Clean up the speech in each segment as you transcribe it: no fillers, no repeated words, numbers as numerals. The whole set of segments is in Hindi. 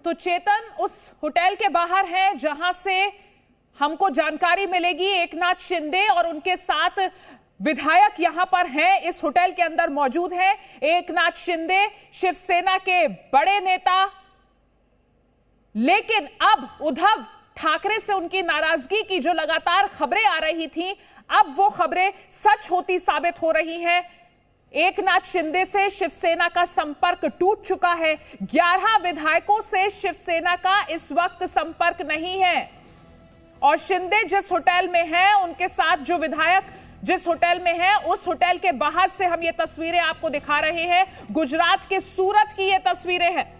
तो चेतन उस होटल के बाहर है जहां से हमको जानकारी मिलेगी एकनाथ शिंदे और उनके साथ विधायक यहां पर हैं, इस होटल के अंदर मौजूद हैं। एकनाथ शिंदे शिवसेना के बड़े नेता, लेकिन अब उद्धव ठाकरे से उनकी नाराजगी की जो लगातार खबरें आ रही थीं, अब वो खबरें सच होती साबित हो रही हैं। एकनाथ शिंदे से शिवसेना का संपर्क टूट चुका है। 11 विधायकों से शिवसेना का इस वक्त संपर्क नहीं है और शिंदे जिस होटल में हैं, उनके साथ जो विधायक जिस होटल में हैं, उस होटल के बाहर से हम ये तस्वीरें आपको दिखा रहे हैं। गुजरात के सूरत की ये तस्वीरें हैं।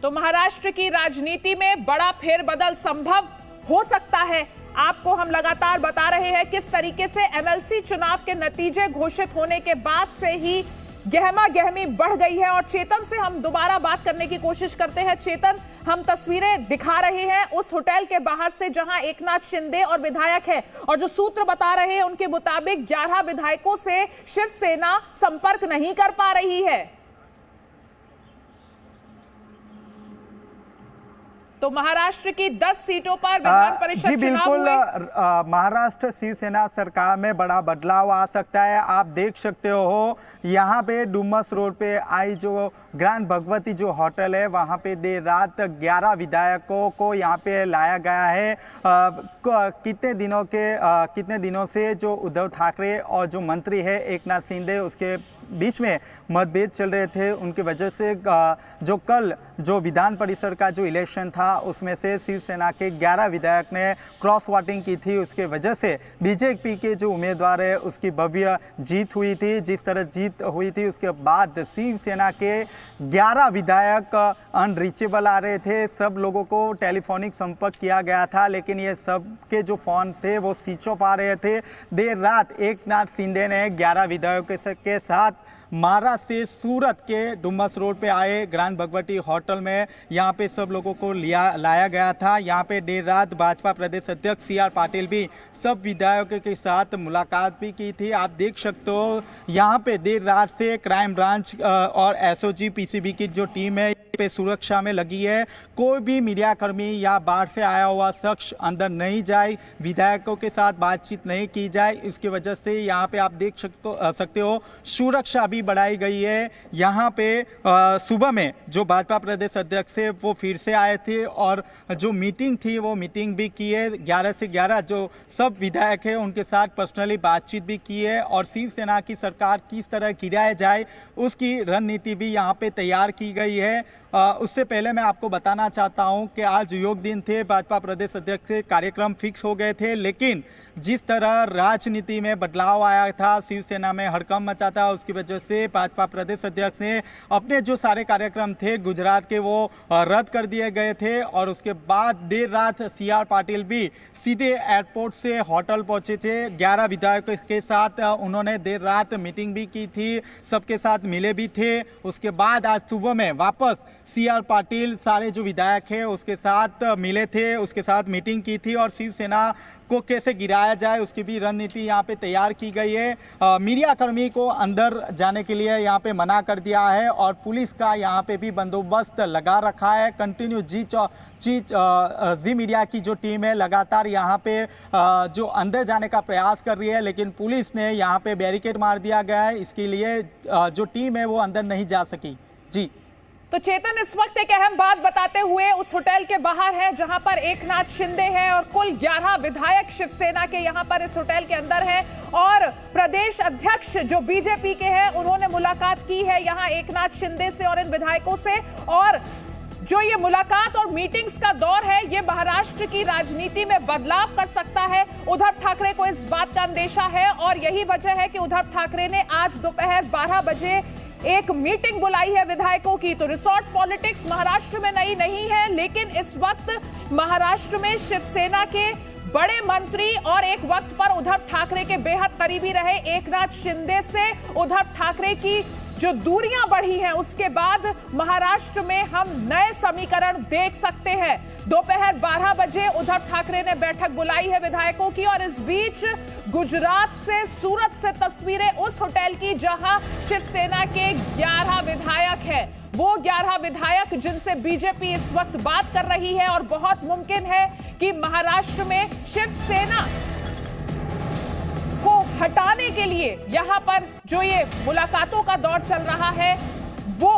तो महाराष्ट्र की राजनीति में बड़ा फेरबदल संभव हो सकता है। आपको हम लगातार बता रहे हैं किस तरीके से एमएलसी चुनाव के नतीजे घोषित होने के बाद से ही गहमा गहमी बढ़ गई है। और चेतन से हम दोबारा बात करने की कोशिश करते हैं। चेतन, हम तस्वीरें दिखा रहे हैं उस होटल के बाहर से जहां एकनाथ शिंदे और विधायक है, और जो सूत्र बता रहे हैं उनके मुताबिक 11 विधायकों से शिवसेना संपर्क नहीं कर पा रही है। तो महाराष्ट्र की 10 सीटों पर विधान परिषद जी बिल्कुल, महाराष्ट्र शिवसेना सरकार में बड़ा बदलाव आ सकता है। आप देख सकते हो यहाँ पे डुमस रोड पे आई जो ग्रांड भगवती जो होटल है, वहाँ पे देर रात 11 विधायकों को यहाँ पे लाया गया है। कितने दिनों से जो उद्धव ठाकरे और जो मंत्री है एकनाथ शिंदे, उसके बीच में मतभेद चल रहे थे। उनकी वजह से जो कल जो विधान परिषद का जो इलेक्शन था, उसमें से शिवसेना के 11 विधायक ने क्रॉस वोटिंग की थी। उसके वजह से बीजेपी के जो उम्मीदवार है उसकी भव्य जीत हुई थी। जिस तरह जीत हुई थी, उसके बाद शिवसेना के 11 विधायक अनरीचेबल आ रहे थे। सब लोगों को टेलीफोनिक संपर्क किया गया था, लेकिन ये सब के जो फोन थे वो स्विच ऑफ आ रहे थे। देर रात एकनाथ शिंदे ने 11 विधायकों के साथ महाराष्ट्र से सूरत के डुमस रोड पे आए ग्रांड भगवती होटल में। यहाँ पे सब लोगों को लाया गया था। यहाँ पे देर रात भाजपा प्रदेश अध्यक्ष CR पाटिल भी सब विधायकों के साथ मुलाकात भी की थी। आप देख सकते हो यहाँ पे देर रात से क्राइम ब्रांच और SOG PCB की जो टीम है पे सुरक्षा में लगी है। कोई भी मीडिया कर्मी या बाहर से आया हुआ शख्स अंदर नहीं जाए, विधायकों के साथ बातचीत नहीं की जाए। इसकी वजह से यहाँ पे आप देख सकते हो सुरक्षा भी बढ़ाई गई है। यहाँ पे सुबह में जो भाजपा प्रदेश अध्यक्ष है वो फिर से आए थे और जो मीटिंग थी वो मीटिंग भी की है। 11 से 11 जो सब विधायक है उनके साथ पर्सनली बातचीत भी की है और शिवसेना की सरकार किस तरह गिराया जाए उसकी रणनीति भी यहाँ पे तैयार की गई है। उससे पहले मैं आपको बताना चाहता हूं कि आज योग दिन थे, भाजपा प्रदेश अध्यक्ष के कार्यक्रम फिक्स हो गए थे, लेकिन जिस तरह राजनीति में बदलाव आया था, शिवसेना में हड़कंप मचा था, उसकी वजह से भाजपा प्रदेश अध्यक्ष ने अपने जो सारे कार्यक्रम थे गुजरात के वो रद्द कर दिए गए थे। और उसके बाद देर रात CR पाटिल भी सीधे एयरपोर्ट से होटल पहुंचे थे। 11 विधायकों के साथ उन्होंने देर रात मीटिंग भी की थी, सबके साथ मिले भी थे। उसके बाद आज सुबह में वापस CR पाटिल सारे जो विधायक है उसके साथ मिले थे, उसके साथ मीटिंग की थी और शिवसेना को कैसे गिराया जाए उसकी भी रणनीति यहाँ पे तैयार की गई है। मीडिया कर्मी को अंदर जाने के लिए यहाँ पे मना कर दिया है और पुलिस का यहाँ पे भी बंदोबस्त लगा रखा है। कंटिन्यू जी मीडिया की जो टीम है लगातार यहाँ पे जो अंदर जाने का प्रयास कर रही है, लेकिन पुलिस ने यहाँ पे बैरिकेड मार दिया गया है। इसके लिए जो टीम है वो अंदर नहीं जा सकी। जी तो चेतन, इस वक्त एक अहम बात बताते हुए उस होटल के बाहर है जहां पर एकनाथ शिंदे हैं और कुल 11 विधायक शिवसेना के यहां पर इस होटल के अंदर हैं और प्रदेश अध्यक्ष जो बीजेपी के हैं उन्होंने मुलाकात की है यहां एकनाथ शिंदे से और इन विधायकों से। और जो ये मुलाकात और मीटिंग्स का दौर है ये महाराष्ट्र की राजनीति में बदलाव कर सकता है। उद्धव ठाकरे को इस बात का अंदेशा है और यही वजह है कि उद्धव ठाकरे ने आज दोपहर 12 बजे एक मीटिंग बुलाई है विधायकों की। तो रिसोर्ट पॉलिटिक्स महाराष्ट्र में नई नहीं है, लेकिन इस वक्त महाराष्ट्र में शिवसेना के बड़े मंत्री और एक वक्त पर उद्धव ठाकरे के बेहद करीबी रहे एकनाथ शिंदे से उद्धव ठाकरे की जो दूरियां बढ़ी हैं, उसके बाद महाराष्ट्र में हम नए समीकरण देख सकते हैं। दोपहर 12 बजे उद्धव ठाकरे ने बैठक बुलाई है विधायकों की और इस बीच गुजरात से, सूरत से तस्वीरें उस होटल की जहां शिवसेना के 11 विधायक हैं। वो 11 विधायक जिनसे बीजेपी इस वक्त बात कर रही है और बहुत मुमकिन है कि महाराष्ट्र में शिवसेना को हटाने के लिए यहां पर जो ये मुलाकातों का दौर चल रहा है वो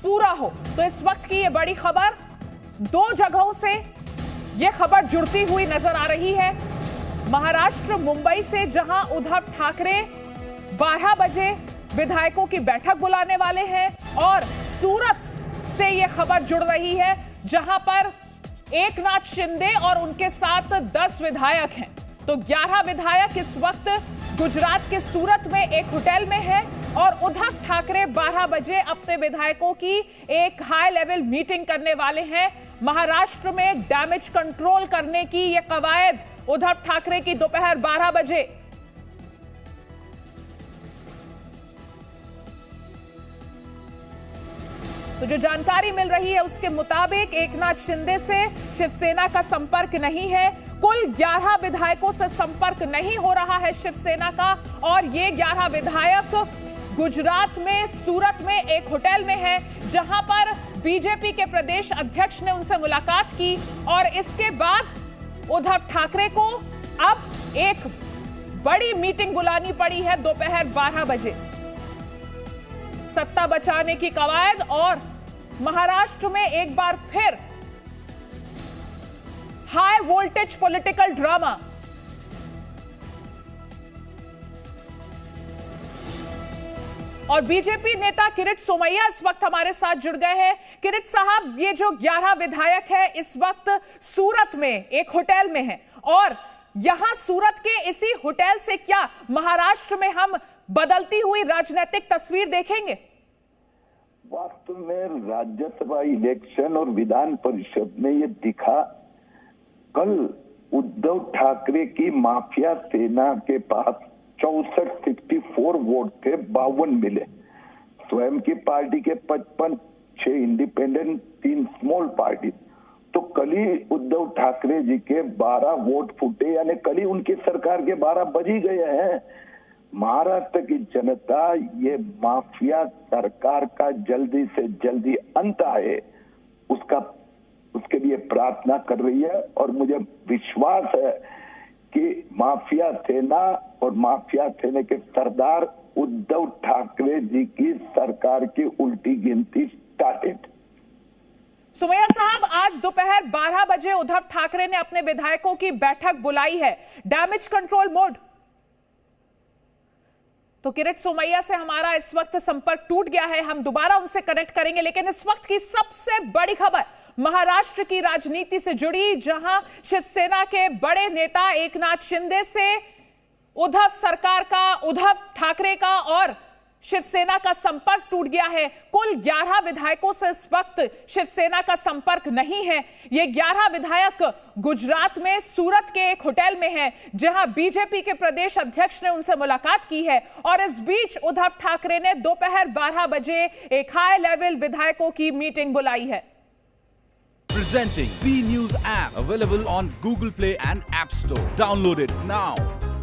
पूरा हो। तो इस वक्त की ये बड़ी खबर, दो जगहों से ये खबर जुड़ती हुई नजर आ रही है। महाराष्ट्र मुंबई से जहां उद्धव ठाकरे 12 बजे विधायकों की बैठक बुलाने वाले हैं और सूरत से ये खबर जुड़ रही है जहां पर एकनाथ शिंदे और उनके साथ 10 विधायक हैं। तो 11 विधायक इस वक्त गुजरात के सूरत में एक होटल में है और उद्धव ठाकरे 12 बजे अपने विधायकों की एक हाई लेवल मीटिंग करने वाले हैं। महाराष्ट्र में डैमेज कंट्रोल करने की यह कवायद उद्धव ठाकरे की दोपहर 12 बजे। तो जो जानकारी मिल रही है उसके मुताबिक एकनाथ शिंदे से शिवसेना का संपर्क नहीं है। कुल 11 विधायकों से संपर्क नहीं हो रहा है शिवसेना का और ये 11 विधायक गुजरात में सूरत में एक होटल में है जहां पर बीजेपी के प्रदेश अध्यक्ष ने उनसे मुलाकात की और इसके बाद उद्धव ठाकरे को अब एक बड़ी मीटिंग बुलानी पड़ी है दोपहर 12 बजे। सत्ता बचाने की कवायद और महाराष्ट्र में एक बार फिर हाई वोल्टेज पॉलिटिकल ड्रामा। और बीजेपी नेता किरीट सोमैया इस वक्त हमारे साथ जुड़ गए हैं। किरीट साहब, ये जो 11 विधायक है इस वक्त सूरत में एक होटल में है और यहां सूरत के इसी होटल से क्या महाराष्ट्र में हम बदलती हुई राजनीतिक तस्वीर देखेंगे? वास्तव में राज्यसभा इलेक्शन और विधान परिषद में ये दिखा। कल उद्धव ठाकरे की माफिया सेना के पास 64 वोट थे, 52 मिले। स्वयं की पार्टी के 55, 6 इंडिपेंडेंट, 3 स्मॉल पार्टी। तो कल ही उद्धव ठाकरे जी के 12 वोट फूटे, यानी कल ही उनकी सरकार के 12 बज ही गए हैं। महाराष्ट्र की जनता ये माफिया सरकार का जल्दी से जल्दी अंत आए उसके लिए प्रार्थना कर रही है और मुझे विश्वास है कि माफिया सेना और माफिया सेना के सरदार उद्धव ठाकरे जी की सरकार की उल्टी गिनती स्टार्टेड। सोमैया साहब, आज दोपहर 12 बजे उद्धव ठाकरे ने अपने विधायकों की बैठक बुलाई है, डैमेज कंट्रोल मोड। तो किरीट सोमैया से हमारा इस वक्त संपर्क टूट गया है, हम दोबारा उनसे कनेक्ट करेंगे। लेकिन इस वक्त की सबसे बड़ी खबर महाराष्ट्र की राजनीति से जुड़ी, जहां शिवसेना के बड़े नेता एकनाथ शिंदे से उद्धव सरकार का, उद्धव ठाकरे का और शिवसेना का संपर्क टूट गया है। कुल 11 विधायकों से इस वक्त शिवसेना का संपर्क नहीं है। ये 11 विधायक गुजरात में सूरत के एक होटल में हैं, जहां बीजेपी के प्रदेश अध्यक्ष ने उनसे मुलाकात की है और इस बीच उद्धव ठाकरे ने दोपहर 12 बजे एक हाई लेवल विधायकों की मीटिंग बुलाई है। Presenting B News app, available on Google Play and App Store. Download it now.